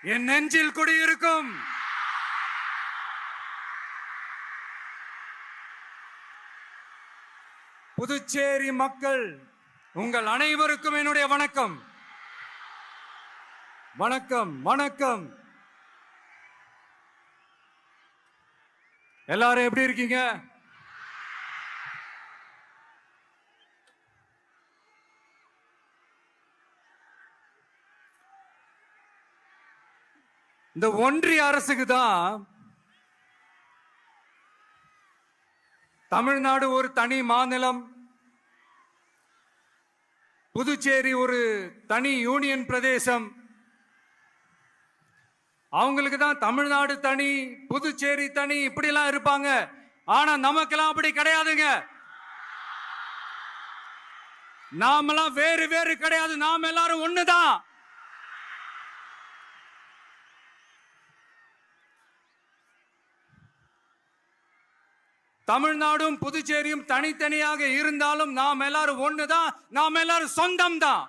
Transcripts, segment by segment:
என் நெஞ்சில் குடியிருக்கும் புதுச்சேரி மக்கள் உங்கள் அனைவருக்கும் என்னுடைய வணக்கம். வணக்கம் வணக்கம். எல்லாரும் எப்படி இருக்கீங்க? இந்த ஒன்றிய அரசுக்கு தான் தமிழ்நாடு ஒரு தனி மாநிலம், புதுச்சேரி ஒரு தனி யூனியன் பிரதேசம். அவங்களுக்கு தான் தமிழ்நாடு தனி, புதுச்சேரி தனி, இப்படி எல்லாம் இருப்பாங்க. ஆனா நமக்கெல்லாம் அப்படி கிடையாதுங்க. நாமெல்லாம் வேறு வேறு கிடையாது. நாம் எல்லாரும் ஒண்ணுதான். தமிழ்நாடும் புதுச்சேரியும் தனித்தனியாக இருந்தாலும் நாம் எல்லாரும் ஒண்ணுதான். நாம் எல்லாரும் சொந்தம் தான்.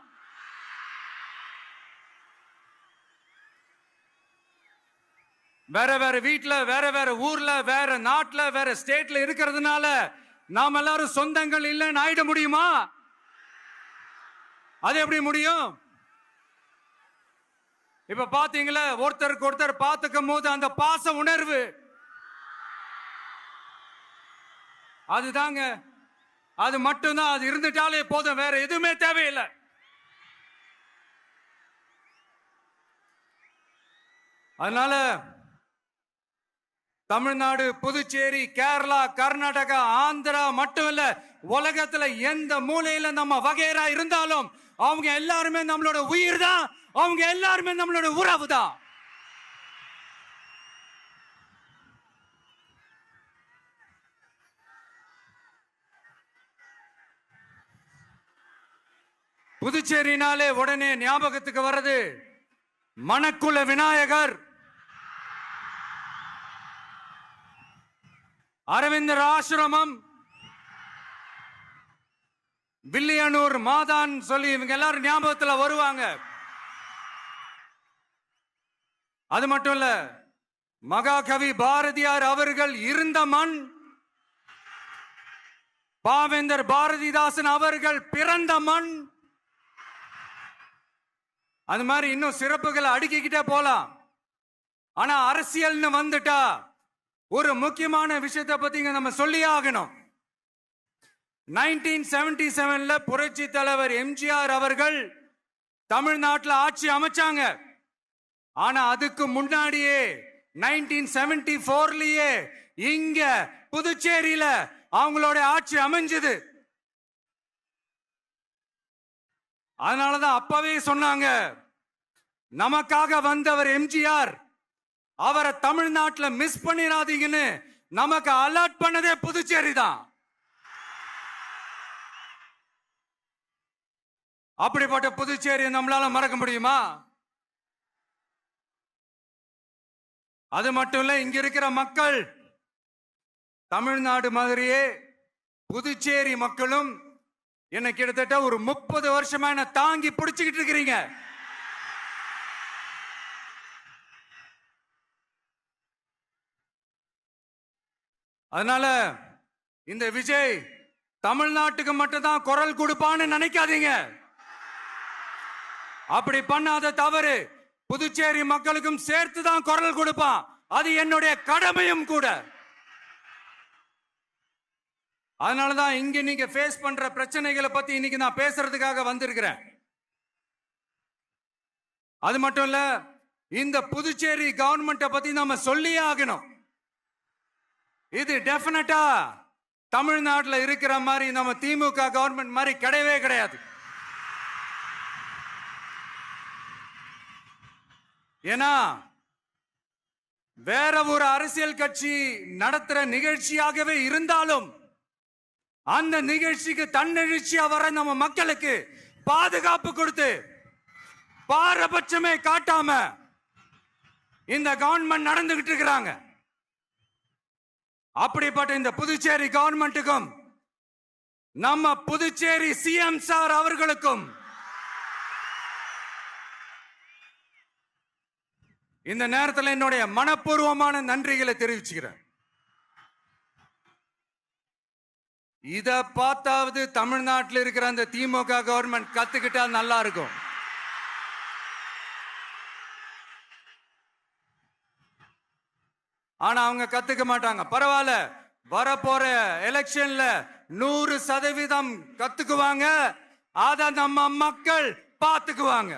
வேற வேற வீட்டுல, வேற வேற ஊர்ல, வேற நாட்டுல, வேற ஸ்டேட்ல இருக்கிறதுனால நாம் எல்லாரும் சொந்தங்கள் இல்லைன்னு ஆயிட முடியுமா? அது எப்படி முடியும்? இப்ப பாத்தீங்களா, ஒருத்தருக்கு ஒருத்தர் பார்த்துக்கும் போது அந்த பாச உணர்வு, அதுதாங்க. அது மட்டும்தான். அது இருந்துட்டாலே போதும், வேற எதுவுமே தேவையில்லை. அதனால தமிழ்நாடு, புதுச்சேரி, கேரளா, கர்நாடகா, ஆந்திரா மட்டும் இல்ல, உலகத்துல எந்த மூலையில நம்ம வகைரா இருந்தாலும் அவங்க எல்லாருமே நம்மளோட உயிர் தான். அவங்க எல்லாருமே நம்மளோட உறவு தான். புதுச்சேரினாலே உடனே ஞாபகத்துக்கு வர்றது மணக்குள விநாயகர், அரவிந்தர் ஆசிரமம், வில்லியனூர் மாதான் சொல்லி இவங்க எல்லாரும் ஞாபகத்துல வருவாங்க. அது மட்டும் இல்ல, மகாகவி பாரதியார் அவர்கள் இருந்த மண், பாவேந்தர் பாரதிதாசன் அவர்கள் பிறந்த மண். அது மாதிரி இன்னும் சிறப்புகளை அடுக்கிக்கிட்டே போலாம். ஆனா அரசியல்னு வந்துட்டா ஒரு முக்கியமான விஷயத்தை பத்தி நம்ம சொல்லி ஆகணும். 1977ல புரட்சி தலைவர் எம்ஜிஆர் அவர்கள் தமிழ்நாட்டில் ஆட்சி அமைச்சாங்க. ஆனா அதுக்கு முன்னாடியே 1974லயே இங்க புதுச்சேரியில அவங்களோட ஆட்சி அமைஞ்சது. அதனாலதான் அப்பவே சொன்னாங்க, நமக்காக வந்தவர் எம்ஜிஆர், அவரை தமிழ்நாட்டில் மிஸ் பண்ணிடாதீங்கன்னு நமக்கு அலர்ட் பண்ணதே புதுச்சேரி தான். அப்படிப்பட்ட புதுச்சேரி நம்மளால மறக்க முடியுமா? அது மட்டும் இல்ல, இங்க இருக்கிற மக்கள் தமிழ்நாடு மாதிரியே புதுச்சேரி மக்களும் என்ன கிட்டத்தட்ட ஒரு 30 வருஷமா என்ன தாங்கி பிடிச்சுக்கிட்டு இருக்கிறீங்க. அதனால இந்த விஜய் தமிழ்நாட்டுக்கு மட்டும்தான் குரல் கொடுப்பான்னு நினைக்காதீங்க. அப்படி பண்ணாத தவறு. புதுச்சேரி மக்களுக்கும் சேர்த்து தான் குரல் கொடுப்பான். அது என்னுடைய கடமையும் கூட. அதனாலதான் இங்க நீங்க ஃபேஸ் பண்ற பிரச்சனைகளை பத்தி இன்னைக்கு நான் பேசுறதுக்காக வந்திருக்கிறேன். அது மட்டும் இல்ல, இந்த புதுச்சேரி கவர்மெண்ட்டை பத்தி நாம சொல்லியே ஆகணும். இது டெஃபினட்டா தமிழ்நாட்டில் இருக்கிற மாதிரி நம்ம திமுக கவர்மெண்ட் மாதிரி கிடையவே கிடையாது. ஏன்னா வேற ஒரு அரசியல் கட்சி நடத்துற நிகழ்ச்சியாகவே இருந்தாலும் அந்த நிகழ்ச்சிக்கு தன்னெழுச்சியா வர நம்ம மக்களுக்கு பாதுகாப்பு கொடுத்து பாரபட்சமே காட்டாம இந்த கவர்மெண்ட் நடந்துகிட்டு இருக்கிறாங்க. அப்படிப்பட்ட இந்த புதுச்சேரி கவர்மெண்ட்டுக்கும் நம்ம புதுச்சேரி சிஎம் சார் அவர்களுக்கும் இந்த நேரத்தில் என்னுடைய மனப்பூர்வமான நன்றிகளை தெரிவிச்சுக்கிறேன். இத பார்த்தாவது தமிழ்நாட்டில் இருக்கிற அந்த திமுக கவர்மெண்ட் கத்துக்கிட்டா நல்லா இருக்கும். ஆனா அவங்க கத்துக்க மாட்டாங்க. பரவாயில்ல, வரப்போற எலெக்ஷன்ல 100% கத்துக்குவாங்க. அத நம்ம மக்கள் பார்த்துக்குவாங்க.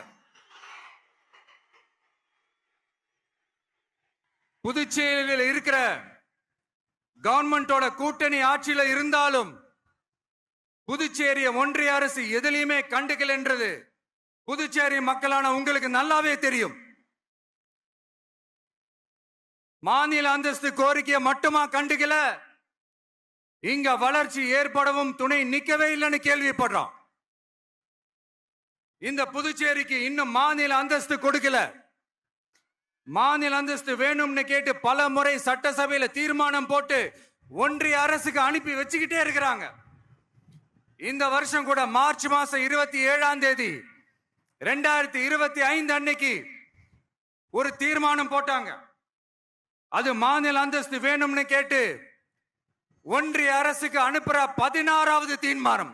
புதுச்சேரியில் இருக்கிற கவர்மெண்டோட கூட்டணி ஆட்சியில இருந்தாலும் புதுச்சேரிய ஒன்றிய அரசு எதிலையுமே கண்டுக்கல என்றது புதுச்சேரி மக்களான உங்களுக்கு நல்லாவே தெரியும். மாநில அந்தஸ்து கோரிக்கையை மட்டுமா கண்டுக்கல, இங்க வளர்ச்சி ஏற்படவும் துணை நிக்கவே இல்லைன்னு கேள்விப்படுறோம். இந்த புதுச்சேரிக்கு இன்னும் மாநில அந்தஸ்து கொடுக்கல. மாநில அந்தஸ்து வேணும்னு கேட்டு பல முறை சட்டசபையில தீர்மானம் போட்டு ஒன்றிய அரசுக்கு அனுப்பி வச்சுக்கிட்டே இருக்கிறாங்க. இந்த வருஷம் கூட மார்ச் மாசம் 27ஆம் தேதி 2025 அன்னைக்கு ஒரு தீர்மானம் போட்டாங்க. அது மாநில அந்தஸ்து வேணும்னு கேட்டு ஒன்றிய அரசுக்கு அனுப்புற 16வது தீர்மானம்.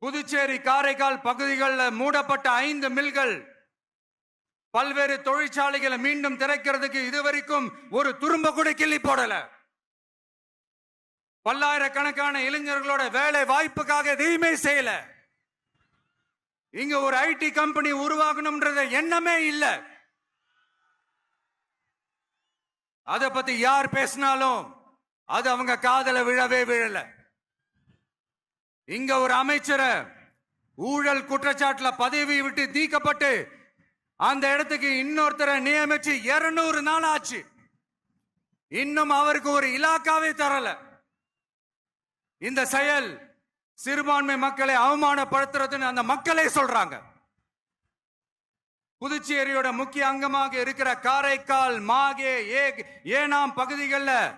புதுச்சேரி காரைக்கால் பகுதிகளில் மூடப்பட்ட 5 மில்கள், பல்வேறு தொழிற்சாலைகளை மீண்டும் திறக்கிறதுக்கு இதுவரைக்கும் ஒரு துரும்ப கூட கிள்ளி போடல. பல்லாயிரக்கணக்கான இளைஞர்களோட வேலை வாய்ப்புக்காக எதையுமே செய்யல. இங்க ஒரு ஐடி கம்பெனி உருவாகணும்ன்றது எண்ணமே இல்லை. அத பத்தி யார் பேசினாலும் அது அவங்க காதல விழவே விழல. இங்க ஒரு அமைச்சரை ஊழல் குற்றச்சாட்டுல பதவி விட்டு நீக்கப்பட்டு அந்த இடத்துக்கு இன்னொருத்தரை நியமிச்சு 200 நாள் ஆச்சு. இன்னும் அவருக்கு ஒரு இலாக்காவே தரல. இந்த செயல் சிறுபான்மை மக்களை அவமானப்படுத்துறதுன்னு அந்த மக்களே சொல்றாங்க. புதுச்சேரியோட முக்கிய அங்கமாக இருக்கிற காரைக்கால், மாகே, ஏனாம் பகுதிகளில்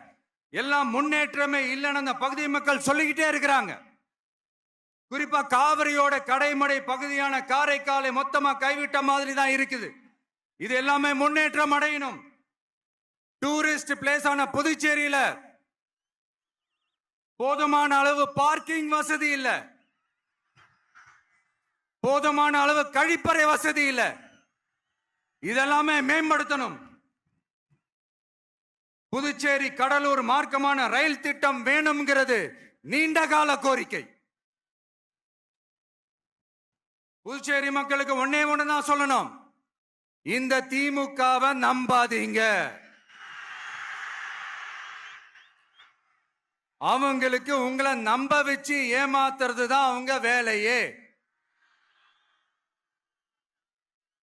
எல்லாம் முன்னேற்றமே இல்லைன்னு அந்த பகுதி மக்கள் சொல்லிக்கிட்டே இருக்கிறாங்க. குறிப்பா காவிரியோட கடைமடை பகுதியான காரைக்காலை மொத்தமா கைவிட்ட மாதிரி தான் இருக்குது. இது எல்லாமே முன்னேற்றம் அடையணும். டூரிஸ்ட் பிளேஸ் ஆன புதுச்சேரியில போதுமான அளவு பார்க்கிங் வசதி இல்ல, போதுமான அளவு கழிப்பறை வசதி இல்ல. இதெல்லாமே மேம்படுத்தணும். புதுச்சேரி கடலூர் மார்க்கமான ரயில் திட்டம் வேணும்ங்கிறது நீண்ட கால கோரிக்கை. புதுச்சேரி மக்களுக்கு ஒன்னே ஒண்ணுதான் சொல்லணும், இந்த திமுகவை நம்பாதீங்க. அவங்களுக்கு உங்களை நம்ப வச்சு ஏமாத்துறது தான் அவங்க வேலையே.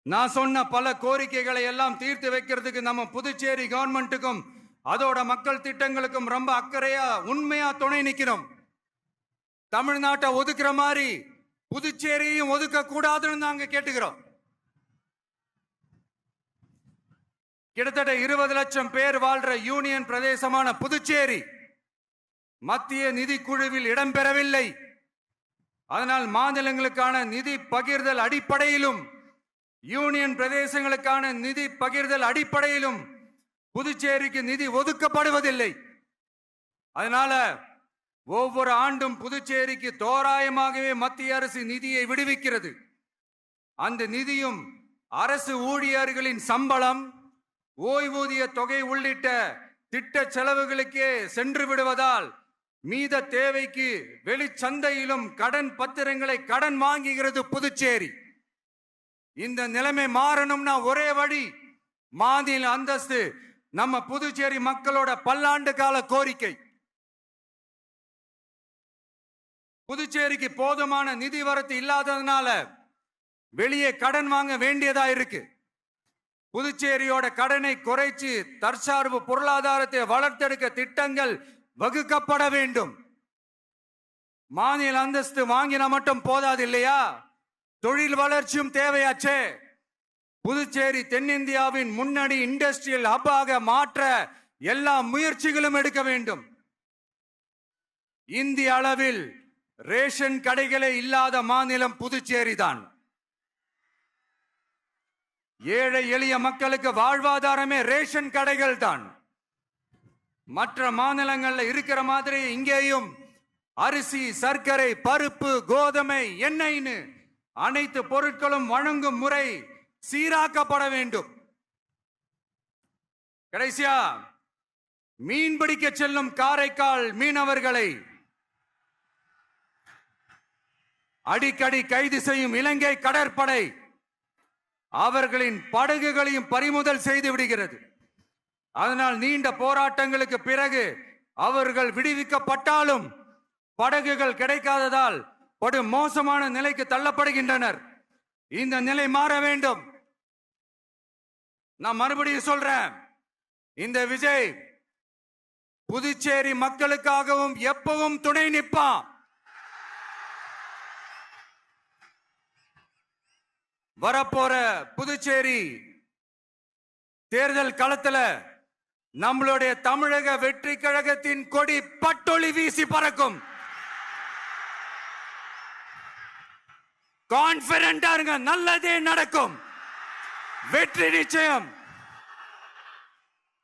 நான் சொன்ன பல கோரிக்கைகளை எல்லாம் தீர்த்து வைக்கிறதுக்கு நம்ம புதுச்சேரி கவர்மெண்ட்டுக்கும் அதோட மக்கள் திட்டங்களுக்கும் ரொம்ப அக்கறையா உண்மையா துணை நிக்கிறோம். தமிழ்நாட்டை ஒதுக்குற மாதிரி புதுச்சேரியும் ஒதுக்க கூடாதுன்னு நாங்க கேட்டுக்கிறோம். கிட்டத்தட்ட 20 லட்சம் பேர் வாழ்ற யூனியன் பிரதேசமான புதுச்சேரி மத்திய நிதி குழுவில் இடம்பெறவில்லை. அதனால் மாநிலங்களுக்கான நிதி பகிர்தல் அடிப்படையிலும் யூனியன் பிரதேசங்களுக்கான நிதி பகிர்தல் அடிப்படையிலும் புதுச்சேரிக்கு நிதி ஒதுக்கப்படுவதில்லை. அதனால ஒவ்வொரு ஆண்டும் புதுச்சேரிக்கு தோராயமாகவே மத்திய அரசு நிதியை விடுவிக்கிறது. அந்த நிதியும் அரசு ஊழியர்களின் சம்பளம், ஓய்வூதிய தொகை உள்ளிட்ட திட்ட செலவுகளுக்கே சென்று விடுவதால் மீத தேவைக்கு வெளிச்சந்தையிலும் கடன் பத்திரங்களை கடன் வாங்குகிறது புதுச்சேரி. இந்த நிலைமை மாறணும்னா ஒரே வழி, மாநில அந்தஸ்து நம்ம புதுச்சேரி மக்களோட பல்லாண்டு கால கோரிக்கை. புதுச்சேரிக்கு போதுமான நிதி வரத்து இல்லாததுனால வெளியே கடன் வாங்க வேண்டியதா இருக்கு. புதுச்சேரியோட கடனை குறைச்சு தற்சார்பு பொருளாதாரத்தை வளர்த்தெடுக்க திட்டங்கள் வகுக்கப்பட வேண்டும். மாநில அந்தஸ்து வாங்கினா மட்டும் போதாது இல்லையா, தொழில் வளர்ச்சியும் தேவையாச்சே. புதுச்சேரி தென்னிந்தியாவின் முன்னணி இண்டஸ்ட்ரியல் ஹப்பாக மாற்ற எல்லா முயற்சிகளும் எடுக்க வேண்டும். இந்திய அளவில் ரேஷன் கடைகளே இல்லாத மாநிலம் புதுச்சேரி தான். ஏழை எளிய மக்களுக்கு வாழ்வாதாரமே ரேஷன் கடைகள் தான். மற்ற மாநிலங்கள்ல இருக்கிற மாதிரி இங்கேயும் அரிசி, சர்க்கரை, பருப்பு, கோதுமை, எண்ணெய்னு அனைத்து பொருட்களும் வழங்கும் முறை சீராக்கப்பட வேண்டும். கடைசியா மீன்பிடிக்க செல்லும் காரைக்கால் மீனவர்களை அடிக்கடி கைது செய்யும் இலங்கை கடற்படை அவர்களின் படகுகளையும் பறிமுதல் செய்து விடுகிறது. அதனால் நீண்ட போராட்டங்களுக்கு பிறகு அவர்கள் விடுவிக்கப்பட்டாலும் படகுகள் கிடைக்காததால் படு மோசமான நிலைக்கு தள்ளப்படுகின்றனர். இந்த நிலை மாற வேண்டும். நான் மறுபடியும் சொல்றேன், இந்த விஜய் புதுச்சேரி மக்களுக்காகவும் எப்பவும் துணை நிற்பான். வரப்போற புதுச்சேரி தேர்தல் களத்துல நம்மளுடைய தமிழக வெற்றி கழகத்தின் கொடி பட்டொளி வீசி பறக்கும். கான்பிடண்டா இருங்க, நல்லதே நடக்கும். வெற்றி நிச்சயம்.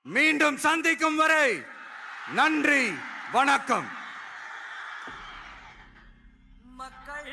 மீண்டும் சந்திக்கும் வரை நன்றி, வணக்கம். மக்கள்